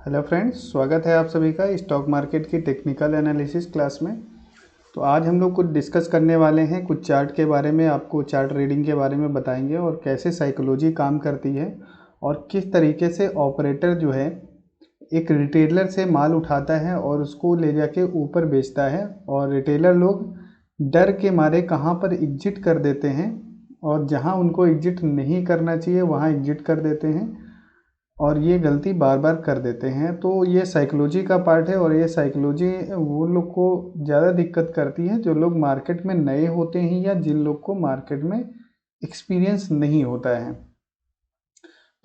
Hello friends, स्वागत है आप सभी का स्टॉक मार्केट की टेक्निकल एनालिसिस क्लास में। तो आज हम लोग कुछ डिस्कस करने वाले हैं, कुछ चार्ट के बारे में, आपको चार्ट रीडिंग के बारे में बताएंगे और कैसे साइकोलॉजी काम करती है और किस तरीके से ऑपरेटर जो है एक रिटेलर से माल उठाता है और उसको ले जाके ऊपर बेचता है, और रिटेलर लोग डर के मारे कहाँ पर एग्जिट कर देते हैं और जहाँ उनको एग्जिट नहीं करना चाहिए वहाँ एग्जिट कर देते हैं, और ये गलती बार बार कर देते हैं। तो ये साइकोलॉजी का पार्ट है और ये साइकोलॉजी वो लोग को ज़्यादा दिक्कत करती है जो लोग मार्केट में नए होते हैं या जिन लोग को मार्केट में एक्सपीरियंस नहीं होता है।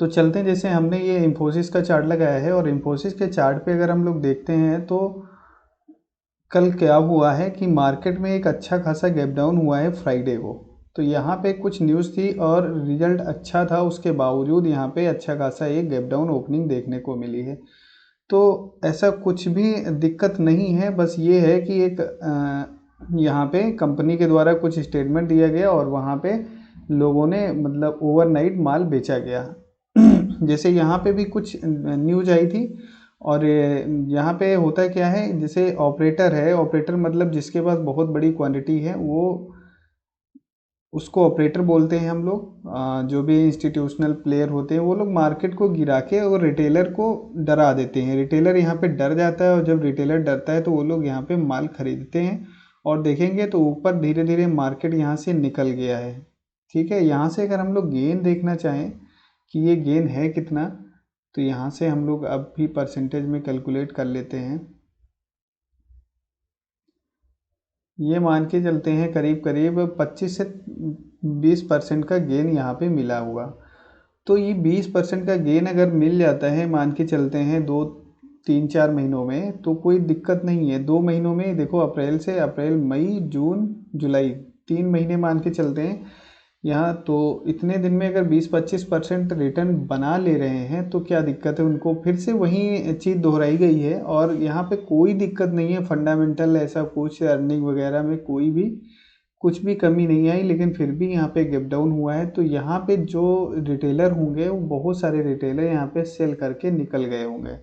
तो चलते हैं, जैसे हमने ये इन्फोसिस का चार्ट लगाया है और इन्फोसिस के चार्ट पे अगर हम लोग देखते हैं तो कल क्या हुआ है कि मार्केट में एक अच्छा खासा गैप डाउन हुआ है फ्राइडे को। तो यहाँ पे कुछ न्यूज़ थी और रिजल्ट अच्छा था, उसके बावजूद यहाँ पे अच्छा खासा एक गैप डाउन ओपनिंग देखने को मिली है। तो ऐसा कुछ भी दिक्कत नहीं है, बस ये है कि एक यहाँ पे कंपनी के द्वारा कुछ स्टेटमेंट दिया गया और वहाँ पे लोगों ने मतलब ओवरनाइट माल बेचा गया। जैसे यहाँ पे भी कुछ न्यूज आई थी, और यहाँ पे होता क्या है, जैसे ऑपरेटर है, ऑपरेटर मतलब जिसके पास बहुत बड़ी क्वांटिटी है वो उसको ऑपरेटर बोलते हैं हम लोग। जो भी इंस्टीट्यूशनल प्लेयर होते हैं वो लोग मार्केट को गिरा के और रिटेलर को डरा देते हैं। रिटेलर यहाँ पे डर जाता है और जब रिटेलर डरता है तो वो लोग यहाँ पे माल खरीदते हैं, और देखेंगे तो ऊपर धीरे धीरे मार्केट यहाँ से निकल गया है। ठीक है, यहाँ से अगर हम लोग गेन देखना चाहें कि ये गेन है कितना, तो यहाँ से हम लोग अब भी परसेंटेज में कैलकुलेट कर लेते हैं। ये मान के चलते हैं करीब करीब 25 से 20% का गेन यहाँ पे मिला हुआ। तो ये 20% का गेन अगर मिल जाता है, मान के चलते हैं 2 3 4 महीनों में, तो कोई दिक्कत नहीं है। 2 महीनों में देखो, अप्रैल से अप्रैल मई जून जुलाई 3 महीने मान के चलते हैं यहाँ, तो इतने दिन में अगर 20-25% रिटर्न बना ले रहे हैं तो क्या दिक्कत है उनको। फिर से वही चीज़ दोहराई गई है और यहाँ पे कोई दिक्कत नहीं है, फंडामेंटल ऐसा कुछ अर्निंग वगैरह में कोई भी कुछ भी कमी नहीं आई, लेकिन फिर भी यहाँ पे गैप डाउन हुआ है। तो यहाँ पे जो रिटेलर होंगे वो बहुत सारे रिटेलर यहाँ पे सेल करके निकल गए होंगे,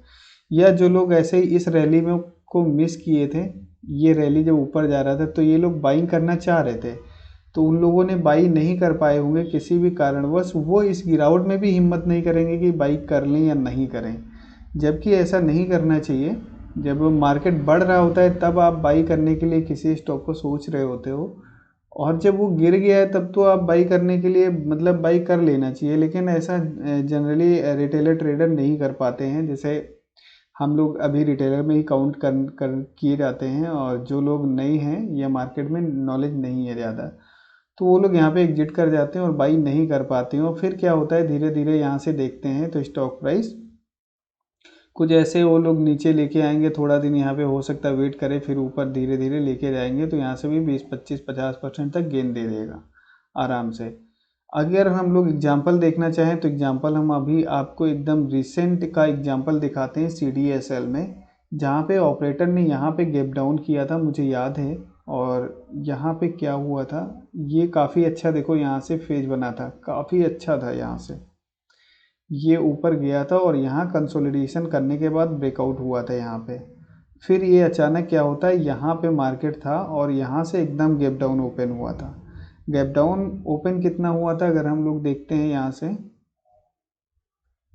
या जो लोग ऐसे ही इस रैली में को मिस किए थे, ये रैली जब ऊपर जा रहा था तो ये लोग बाइंग करना चाह रहे थे, तो उन लोगों ने बाई नहीं कर पाए होंगे किसी भी कारणवश, वो इस गिरावट में भी हिम्मत नहीं करेंगे कि बाई कर लें या नहीं करें, जबकि ऐसा नहीं करना चाहिए। जब मार्केट बढ़ रहा होता है तब आप बाई करने के लिए किसी स्टॉक को सोच रहे होते हो, और जब वो गिर गया है तब तो आप बाई करने के लिए मतलब बाई कर लेना चाहिए। लेकिन ऐसा जनरली रिटेलर ट्रेडर नहीं कर पाते हैं। जैसे हम लोग अभी रिटेलर में ही काउंट कर किए जाते हैं, और जो लोग नए हैं या मार्केट में नॉलेज नहीं है ज़्यादा, तो वो लोग यहाँ पे एग्जिट कर जाते हैं और बाई नहीं कर पाते हैं। और फिर क्या होता है, धीरे धीरे यहाँ से देखते हैं तो स्टॉक प्राइस कुछ ऐसे वो लोग नीचे लेके आएंगे, थोड़ा दिन यहाँ पे हो सकता है वेट करें, फिर ऊपर धीरे धीरे लेके जाएंगे, तो यहाँ से भी 20 25 50% तक गेन दे देगा आराम से। अगर हम लोग एग्जांपल देखना चाहें तो एग्जांपल हम अभी आपको एकदम रिसेंट का एग्जांपल दिखाते हैं CDSL में, जहाँ पे ऑपरेटर ने यहाँ पे गैप डाउन किया था, मुझे याद है। और यहाँ पे क्या हुआ था, ये काफ़ी अच्छा, देखो यहाँ से फेज बना था, काफ़ी अच्छा था, यहाँ से ये ऊपर गया था और यहाँ कंसोलिडेशन करने के बाद ब्रेकआउट हुआ था यहाँ पे। फिर ये अचानक क्या होता है, यहाँ पे मार्केट था और यहाँ से एकदम गैप डाउन ओपन हुआ था। गैप डाउन ओपन कितना हुआ था अगर हम लोग देखते हैं यहाँ से,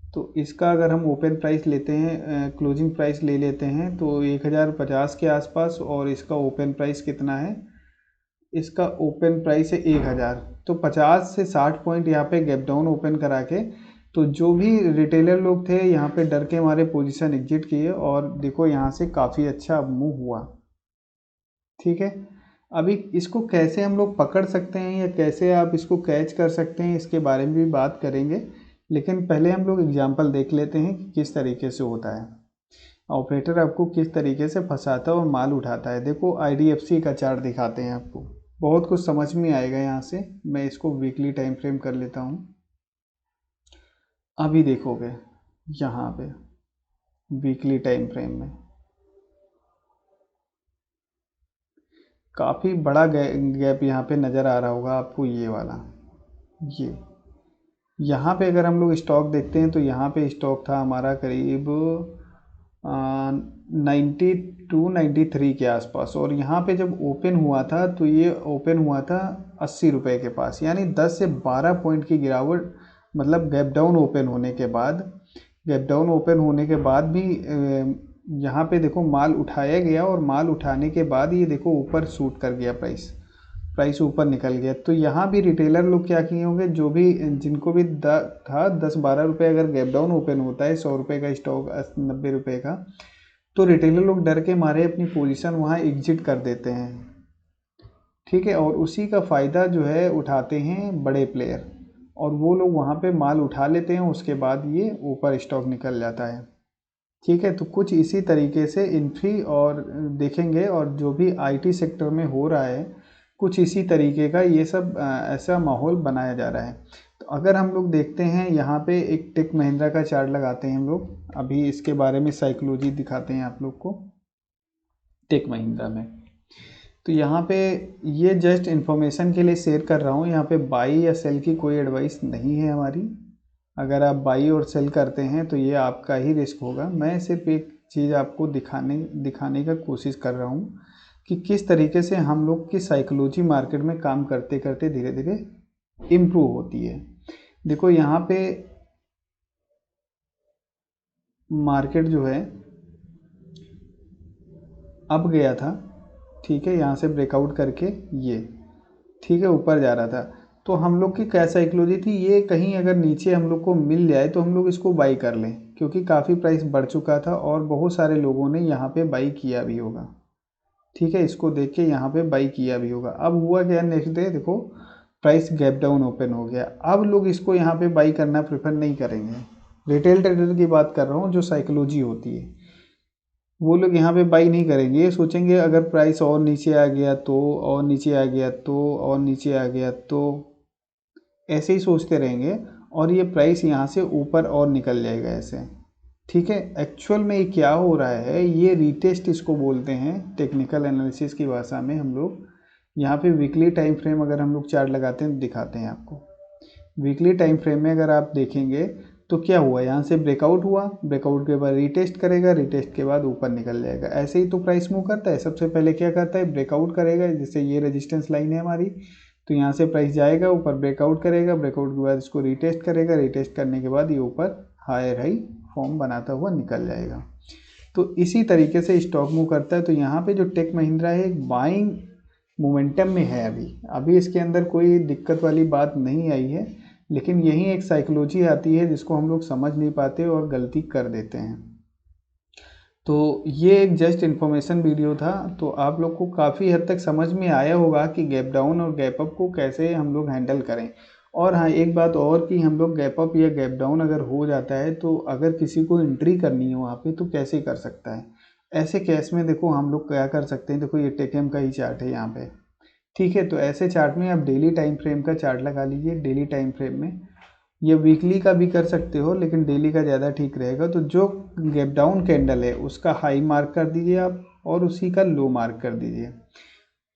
तो इसका अगर हम ओपन प्राइस लेते हैं, क्लोजिंग प्राइस ले लेते हैं तो 1050 के आसपास, और इसका ओपन प्राइस कितना है, इसका ओपन प्राइस है 1000। तो 50 से 60 पॉइंट यहाँ पे गैप डाउन ओपन करा के, तो जो भी रिटेलर लोग थे यहाँ पे डर के हमारे पोजीशन एग्जिट किए, और देखो यहाँ से काफ़ी अच्छा मूव हुआ। ठीक है, अभी इसको कैसे हम लोग पकड़ सकते हैं या कैसे आप इसको कैच कर सकते हैं, इसके बारे में भी बात करेंगे, लेकिन पहले हम लोग एग्जाम्पल देख लेते हैं कि किस तरीके से होता है, ऑपरेटर आपको किस तरीके से फंसाता है और माल उठाता है। देखो IDFC का चार्ट दिखाते हैं आपको, बहुत कुछ समझ में आएगा यहाँ से। मैं इसको वीकली टाइम फ्रेम कर लेता हूँ। अभी देखोगे यहाँ पे वीकली टाइम फ्रेम में काफ़ी बड़ा गैप यहाँ पे नज़र आ रहा होगा आपको, ये वाला। ये यहाँ पे अगर हम लोग स्टॉक देखते हैं तो यहाँ पे स्टॉक था हमारा करीब 92-93 के आसपास, और यहाँ पे जब ओपन हुआ था तो ये ओपन हुआ था 80 रुपये के पास, यानी 10 से 12 पॉइंट की गिरावट, मतलब गैप डाउन ओपन होने के बाद, गैप डाउन ओपन होने के बाद भी यहाँ पे देखो माल उठाया गया, और माल उठाने के बाद ये देखो ऊपर शूट कर गया, प्राइस ऊपर निकल गया। तो यहाँ भी रिटेलर लोग क्या किए होंगे, जो भी जिनको भी था 10-12 रुपये, अगर गैप डाउन ओपन होता है 100 रुपये का स्टॉक, 90 रुपये का, तो रिटेलर लोग डर के मारे अपनी पोजीशन वहाँ एग्जिट कर देते हैं, ठीक है। और उसी का फ़ायदा जो है उठाते हैं बड़े प्लेयर, और वो लोग वहाँ पे माल उठा लेते हैं, उसके बाद ये ऊपर स्टॉक निकल जाता है, ठीक है। तो कुछ इसी तरीके से इन्फी और देखेंगे, और जो भी आईटी सेक्टर में हो रहा है कुछ इसी तरीके का ये सब ऐसा माहौल बनाया जा रहा है। तो अगर हम लोग देखते हैं यहाँ पे एक टेक महिंद्रा का चार्ट लगाते हैं हम लोग, अभी इसके बारे में साइकोलॉजी दिखाते हैं आप लोग को टेक महिंद्रा में। तो यहाँ पे ये जस्ट इन्फॉर्मेशन के लिए शेयर कर रहा हूँ, यहाँ पे बाई या सेल की कोई एडवाइस नहीं है हमारी। अगर आप बाई और सेल करते हैं तो ये आपका ही रिस्क होगा। मैं सिर्फ एक चीज़ आपको दिखाने का कोशिश कर रहा हूँ कि किस तरीके से हम लोग की साइकोलॉजी मार्केट में काम करते करते धीरे धीरे इम्प्रूव होती है। देखो यहाँ पे मार्केट जो है अब गया था, ठीक है, यहाँ से ब्रेकआउट करके ये, ठीक है, ऊपर जा रहा था। तो हम लोग की क्या साइकोलॉजी थी, ये कहीं अगर नीचे हम लोग को मिल जाए तो हम लोग इसको बाई कर लें, क्योंकि काफ़ी प्राइस बढ़ चुका था और बहुत सारे लोगों ने यहाँ पे बाई किया भी होगा, ठीक है, इसको देख के यहाँ पे बाई किया भी होगा। अब हुआ क्या, नेक्स्ट डे देखो प्राइस गैप डाउन ओपन हो गया, अब लोग इसको यहाँ पे बाई करना प्रेफर नहीं करेंगे। रिटेल ट्रेडर की बात कर रहा हूँ, जो साइकोलॉजी होती है, वो लोग यहाँ पे बाई नहीं करेंगे, ये सोचेंगे अगर प्राइस और नीचे आ गया तो, और नीचे आ गया तो, और नीचे आ गया तो, ऐसे ही सोचते रहेंगे, और ये प्राइस यहाँ से ऊपर और निकल जाएगा ऐसे, ठीक है। एक्चुअल में ये क्या हो रहा है, ये रीटेस्ट इसको बोलते हैं टेक्निकल एनालिसिस की भाषा में हम लोग। यहाँ पे वीकली टाइम फ्रेम अगर हम लोग चार्ट लगाते हैं तो दिखाते हैं आपको। वीकली टाइम फ्रेम में अगर आप देखेंगे तो क्या हुआ, यहाँ से ब्रेकआउट हुआ, ब्रेकआउट के बाद रीटेस्ट करेगा, रीटेस्ट के बाद ऊपर निकल जाएगा। ऐसे ही तो प्राइस मूव करता है, सबसे पहले क्या करता है, ब्रेकआउट करेगा, जैसे ये रेजिस्टेंस लाइन है हमारी, तो यहाँ से प्राइस जाएगा ऊपर, ब्रेकआउट करेगा, ब्रेकआउट के बाद इसको रीटेस्ट करेगा, रीटेस्ट करने के बाद ये ऊपर हायर हाई फॉर्म बनाता हुआ निकल जाएगा। तो इसी तरीके से स्टॉक मूव करता है। तो यहाँ पे जो टेक महिंद्रा है एक बाइंग मोमेंटम में है, अभी इसके अंदर कोई दिक्कत वाली बात नहीं आई है, लेकिन यही एक साइकोलॉजी आती है जिसको हम लोग समझ नहीं पाते और गलती कर देते हैं। तो ये एक जस्ट इन्फॉर्मेशन वीडियो था, तो आप लोग को काफ़ी हद तक समझ में आया होगा कि गैप डाउन और गैप अप को कैसे हम लोग हैंडल करें। और हाँ, एक बात और कि हम लोग गैप अप या गैप डाउन अगर हो जाता है तो अगर किसी को एंट्री करनी है वहाँ पे तो कैसे कर सकता है। ऐसे केस में देखो हम लोग क्या कर सकते हैं, देखो ये टेकएम का ही चार्ट है यहाँ पे, ठीक है। तो ऐसे चार्ट में आप डेली टाइम फ्रेम का चार्ट लगा लीजिए। डेली टाइम फ्रेम में ये वीकली का भी कर सकते हो, लेकिन डेली का ज़्यादा ठीक रहेगा। तो जो गैप डाउन कैंडल है उसका हाई मार्क कर दीजिए आप, और उसी का लो मार्क कर दीजिए।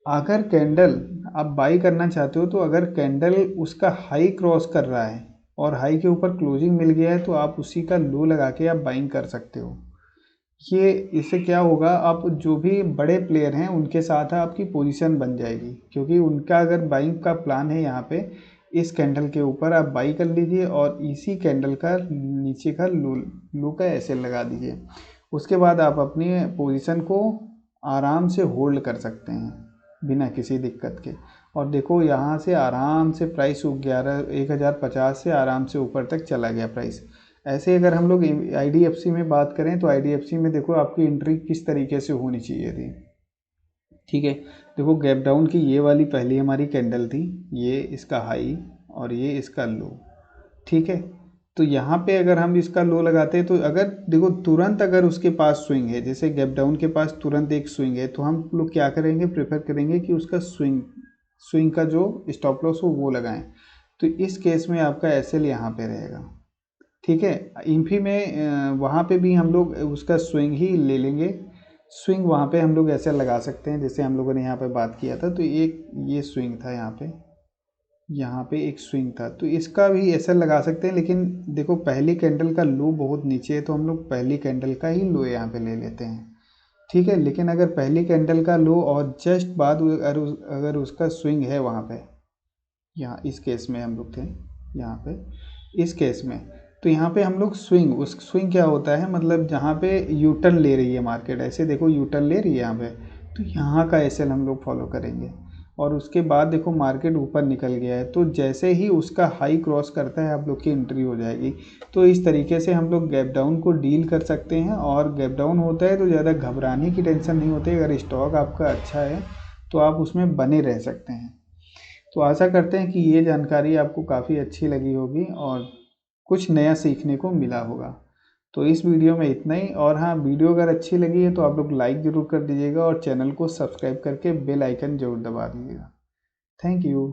अगर कैंडल आप बाई करना चाहते हो तो अगर कैंडल उसका हाई क्रॉस कर रहा है और हाई के ऊपर क्लोजिंग मिल गया है तो आप उसी का लो लगा के आप बाइंग कर सकते हो। ये इससे क्या होगा, आप जो भी बड़े प्लेयर हैं उनके साथ आपकी पोजीशन बन जाएगी, क्योंकि उनका अगर बाइंग का प्लान है यहाँ पे इस कैंडल के ऊपर आप बाई कर लीजिए और इसी कैंडल का नीचे का लो का ऐसे लगा दीजिए। उसके बाद आप अपनी पोजीशन को आराम से होल्ड कर सकते हैं बिना किसी दिक्कत के। और देखो यहाँ से आराम से प्राइस 1050 से आराम से ऊपर तक चला गया प्राइस। ऐसे अगर हम लोग IDFC में बात करें तो IDFC में देखो आपकी एंट्री किस तरीके से होनी चाहिए थी, ठीक है। देखो गैप डाउन की ये वाली पहली हमारी कैंडल थी, ये इसका हाई और ये इसका लो, ठीक है। तो यहाँ पे अगर हम इसका लो लगाते हैं तो अगर देखो तुरंत अगर उसके पास स्विंग है, जैसे गैप डाउन के पास तुरंत एक स्विंग है, तो हम लोग क्या करेंगे, प्रेफर करेंगे कि उसका स्विंग का जो स्टॉप लॉस हो वो लगाएं। तो इस केस में आपका SL यहाँ पे रहेगा, ठीक है। इन्फी में वहाँ पे भी हम लोग उसका स्विंग ही ले लेंगे। स्विंग वहाँ पे हम लोग ऐसे लगा सकते हैं जैसे हम लोगों ने यहाँ पे बात किया था। तो एक ये स्विंग था यहाँ पे, यहाँ पे एक स्विंग था, तो इसका भी ऐसा लगा सकते हैं। लेकिन देखो पहली कैंडल का लो बहुत नीचे है, तो हम लोग पहली कैंडल का ही लो यहाँ पे ले लेते हैं, ठीक है। लेकिन अगर पहली कैंडल का लो और जस्ट बाद अगर उसका स्विंग है वहाँ पे, यहाँ इस केस में हम लोग थे, यहाँ पे इस केस में, तो यहाँ पे हम लोग स्विंग, उस स्विंग क्या होता है, मतलब जहाँ पे यू टर्न ले रही है मार्केट, ऐसे देखो यू टर्न ले रही है यहाँ पे, तो यहाँ का एसएल हम लोग फॉलो करेंगे। और उसके बाद देखो मार्केट ऊपर निकल गया है, तो जैसे ही उसका हाई क्रॉस करता है आप लोग की एंट्री हो जाएगी। तो इस तरीके से हम लोग गैप डाउन को डील कर सकते हैं। और गैप डाउन होता है तो ज़्यादा घबराने की टेंशन नहीं होती, अगर स्टॉक आपका अच्छा है तो आप उसमें बने रह सकते हैं। तो आशा करते हैं कि ये जानकारी आपको काफ़ी अच्छी लगी होगी और कुछ नया सीखने को मिला होगा। तो इस वीडियो में इतना ही। और हाँ, वीडियो अगर अच्छी लगी है तो आप लोग लाइक ज़रूर कर दीजिएगा और चैनल को सब्सक्राइब करके बेल आइकन ज़रूर दबा दीजिएगा। Thank you.